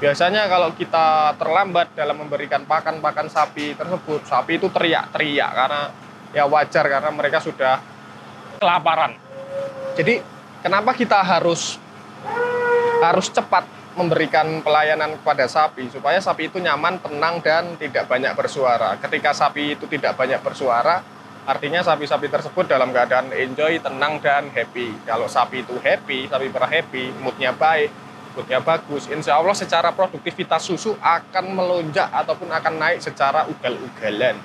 Biasanya kalau kita terlambat dalam memberikan pakan sapi tersebut, sapi itu teriak-teriak karena ya wajar karena mereka sudah kelaparan. Jadi kenapa kita harus cepat memberikan pelayanan kepada sapi supaya sapi itu nyaman, tenang dan tidak banyak bersuara. Ketika sapi itu tidak banyak bersuara, artinya sapi-sapi tersebut dalam keadaan enjoy, tenang dan happy. Kalau sapi itu happy, sapi perah happy, moodnya baik, moodnya bagus, insya Allah secara produktivitas susu akan melonjak ataupun akan naik secara ugal-ugalan.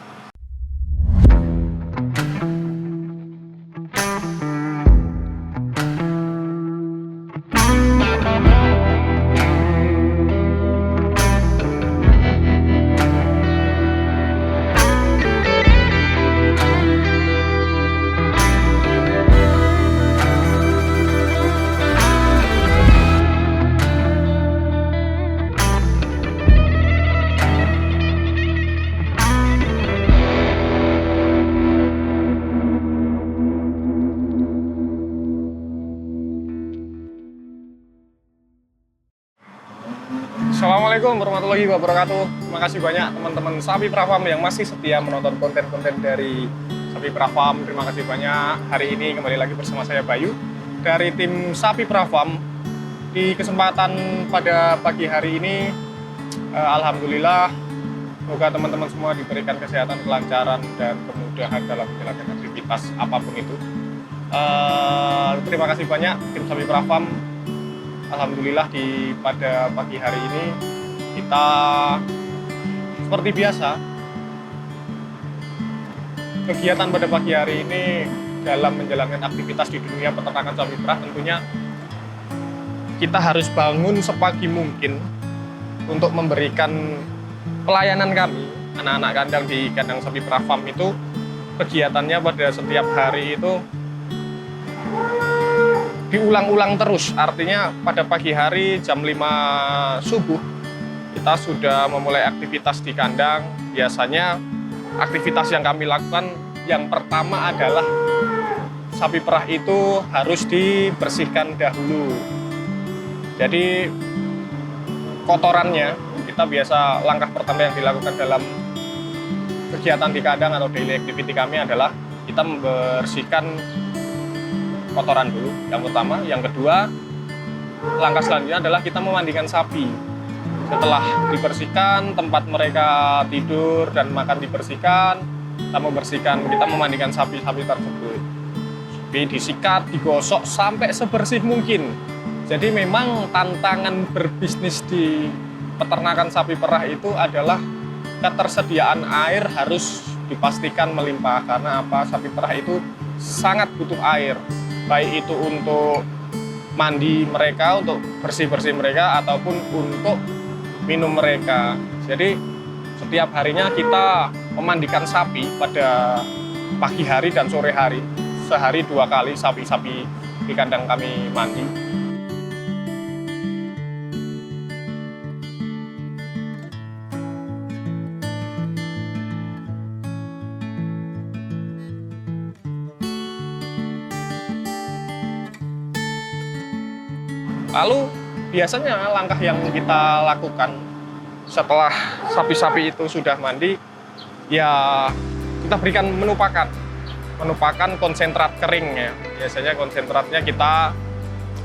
Assalamualaikum warahmatullahi wabarakatuh. Terima kasih banyak teman-teman Sapi Perah Farm yang masih setia menonton konten-konten dari Sapi Perah Farm. Terima kasih banyak. Hari ini kembali lagi bersama saya Bayu dari tim Sapi Perah Farm. Di kesempatan pada pagi hari ini, alhamdulillah, semoga teman-teman semua diberikan kesehatan, kelancaran, dan kemudahan dalam menjalankan aktivitas apapun itu. Terima kasih banyak tim Sapi Perah Farm. Alhamdulillah pada pagi hari ini kita seperti biasa kegiatan pada pagi hari ini dalam menjalankan aktivitas di dunia peternakan sapi perah. Tentunya kita harus bangun sepagi mungkin untuk memberikan pelayanan kami anak-anak kandang di kandang Sapi Perah Farm. Itu kegiatannya pada setiap hari itu diulang-ulang terus, artinya pada pagi hari jam 5 subuh kita sudah memulai aktivitas di kandang. Biasanya aktivitas yang kami lakukan yang pertama adalah sapi perah itu harus dibersihkan dahulu. Jadi kotorannya, kita biasa langkah pertama yang dilakukan dalam kegiatan di kandang atau daily activity kami adalah kita membersihkan kotoran dulu, yang pertama. Yang kedua, langkah selanjutnya adalah kita memandikan sapi. Setelah dibersihkan, tempat mereka tidur dan makan dibersihkan, kita memandikan sapi-sapi tersebut. Sapi disikat, digosok sampai sebersih mungkin. Jadi memang tantangan berbisnis di peternakan sapi perah itu adalah ketersediaan air harus dipastikan melimpah. Karena apa? Sapi perah itu sangat butuh air. Baik itu untuk mandi mereka, untuk bersih-bersih mereka, ataupun untuk minum mereka. Jadi setiap harinya kita memandikan sapi pada pagi hari dan sore hari. Sehari 2 kali sapi-sapi di kandang kami mandi. Lalu biasanya langkah yang kita lakukan setelah sapi-sapi itu sudah mandi, ya kita berikan menu pakan konsentrat kering ya. Biasanya konsentratnya kita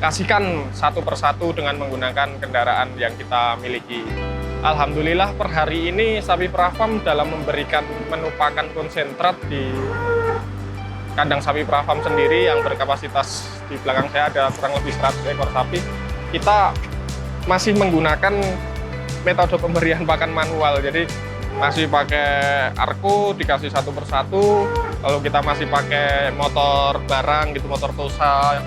kasihkan satu persatu dengan menggunakan kendaraan yang kita miliki. Alhamdulillah per hari ini Sapi Perah Farm dalam memberikan menu pakan konsentrat di kandang Sapi Perah Farm sendiri yang berkapasitas di belakang saya ada kurang lebih 100 ekor sapi. Kita masih menggunakan metode pemberian pakan manual, jadi masih pakai arko, dikasih satu persatu, lalu kita masih pakai motor barang gitu, motor tosa,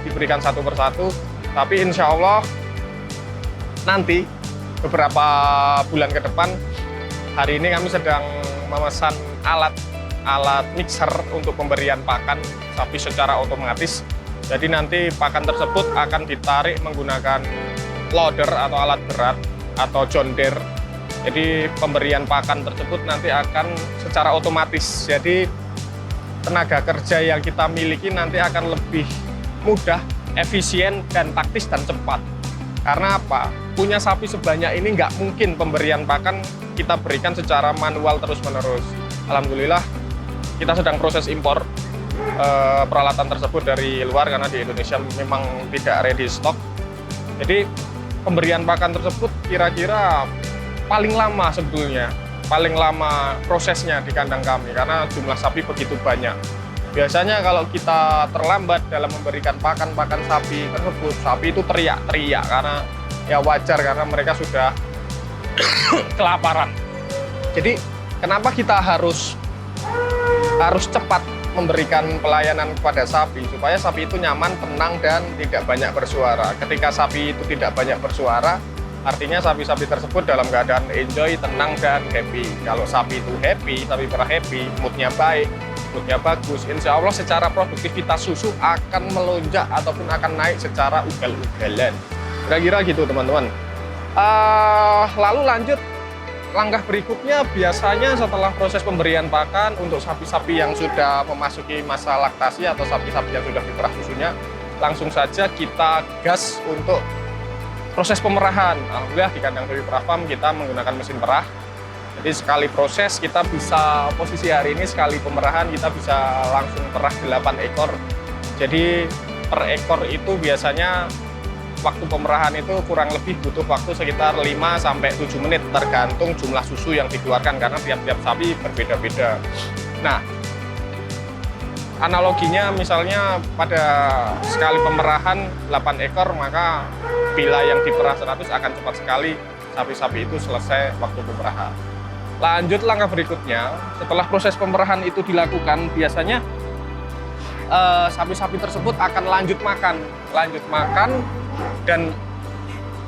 diberikan satu persatu. Tapi insya Allah nanti beberapa bulan ke depan, hari ini kami sedang memesan alat mixer untuk pemberian pakan sapi secara otomatis. Jadi nanti pakan tersebut akan ditarik menggunakan loader atau alat berat atau John Deere. Jadi pemberian pakan tersebut nanti akan secara otomatis. Jadi tenaga kerja yang kita miliki nanti akan lebih mudah, efisien, dan taktis dan cepat. Karena apa? punya sapi sebanyak ini nggak mungkin pemberian pakan kita berikan secara manual terus-menerus. Alhamdulillah kita sedang proses impor peralatan tersebut dari luar karena di Indonesia memang tidak ready stock. Jadi pemberian pakan tersebut kira-kira paling lama sebetulnya, paling lama prosesnya di kandang kami karena jumlah sapi begitu banyak. Biasanya kalau kita terlambat dalam memberikan pakan sapi tersebut, sapi itu teriak-teriak karena ya wajar karena mereka sudah kelaparan. Jadi kenapa kita harus cepat memberikan pelayanan kepada sapi supaya sapi itu nyaman, tenang, dan tidak banyak bersuara. Ketika sapi itu tidak banyak bersuara, artinya sapi-sapi tersebut dalam keadaan enjoy, tenang, dan happy. Kalau sapi itu happy, sapi perah happy, moodnya baik, moodnya bagus, insya Allah secara produktivitas susu akan melonjak ataupun akan naik secara ugal-ugalan. Kira-kira gitu teman-teman. Lalu lanjut. Langkah berikutnya biasanya setelah proses pemberian pakan untuk sapi-sapi yang sudah memasuki masa laktasi atau sapi-sapi yang sudah diperah susunya, langsung saja kita gas untuk proses pemerahan. Alhamdulillah di kandang Sapi Perah Farm kita menggunakan mesin perah. Jadi sekali proses kita bisa, posisi hari ini sekali pemerahan kita bisa langsung perah 8 ekor. Jadi per ekor itu biasanya waktu pemerahan itu kurang lebih butuh waktu sekitar 5-7 menit tergantung jumlah susu yang dikeluarkan karena tiap-tiap sapi berbeda-beda. Nah, analoginya misalnya pada sekali pemerahan 8 ekor maka bila yang diperah 100 akan cepat sekali sapi-sapi itu selesai waktu pemerahan. Lanjut langkah berikutnya, setelah proses pemerahan itu dilakukan biasanya sapi-sapi tersebut akan lanjut makan dan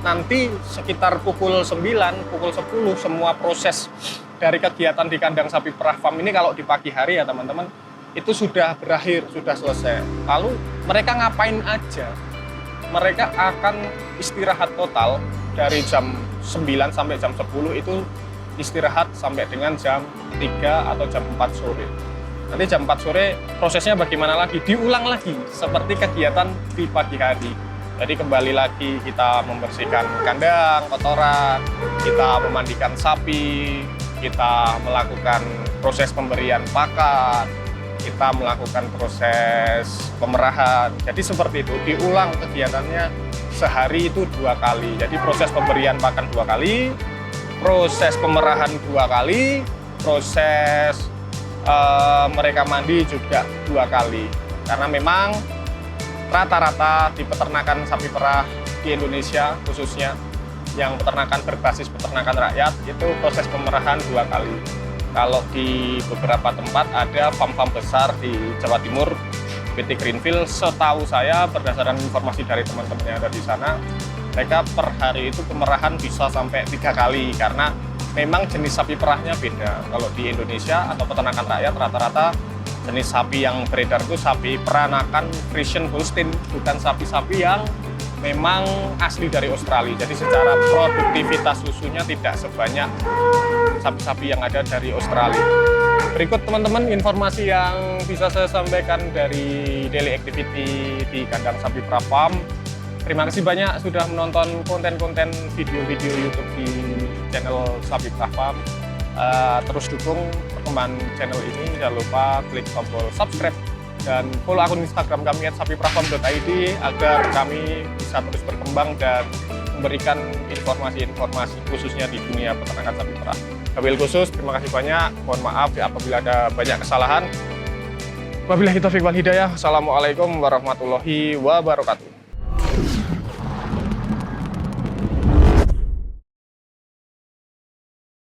nanti sekitar pukul 9, pukul 10 semua proses dari kegiatan di kandang Sapi Perah Farm ini kalau di pagi hari ya teman-teman itu sudah berakhir, sudah selesai. Lalu mereka ngapain aja? Mereka akan istirahat total dari jam 9 sampai jam 10 itu istirahat sampai dengan jam 3 atau jam 4 sore. Nanti jam 4 sore prosesnya bagaimana lagi? Diulang lagi seperti kegiatan di pagi hari. Jadi kembali lagi kita membersihkan kandang, kotoran, kita memandikan sapi, kita melakukan proses pemberian pakan, kita melakukan proses pemerahan. Jadi seperti itu, diulang kegiatannya sehari itu 2 kali. Jadi proses pemberian pakan 2 kali, proses pemerahan 2 kali, proses mereka mandi juga 2 kali. Karena memang rata-rata di peternakan sapi perah di Indonesia khususnya yang peternakan berbasis peternakan rakyat itu proses pemerahan 2 kali. Kalau di beberapa tempat ada farm-farm besar di Jawa Timur, PT Greenfield, setahu saya berdasarkan informasi dari teman-teman yang ada di sana, mereka per hari itu pemerahan bisa sampai 3 kali karena memang jenis sapi perahnya beda. Kalau di Indonesia atau peternakan rakyat rata-rata jenis sapi yang beredar itu sapi peranakan Friesian Holstein, bukan sapi-sapi yang memang asli dari Australia. Jadi secara produktivitas susunya tidak sebanyak sapi-sapi yang ada dari Australia. Berikut teman-teman informasi yang bisa saya sampaikan dari daily activity di kandang Sapi Perah Farm. Terima kasih banyak sudah menonton konten-konten video-video YouTube di channel Sapi Perah Farm. Terus dukung perkembangan channel ini, jangan lupa klik tombol subscribe dan follow akun Instagram kami @sapiperahfarm.id agar kami bisa terus berkembang dan memberikan informasi-informasi khususnya di dunia peternakan sapi perah. Wabil khusus, terima kasih banyak. Mohon maaf ya apabila ada banyak kesalahan. Wabillahi taufiq wal hidayah. Assalamualaikum warahmatullahi wabarakatuh.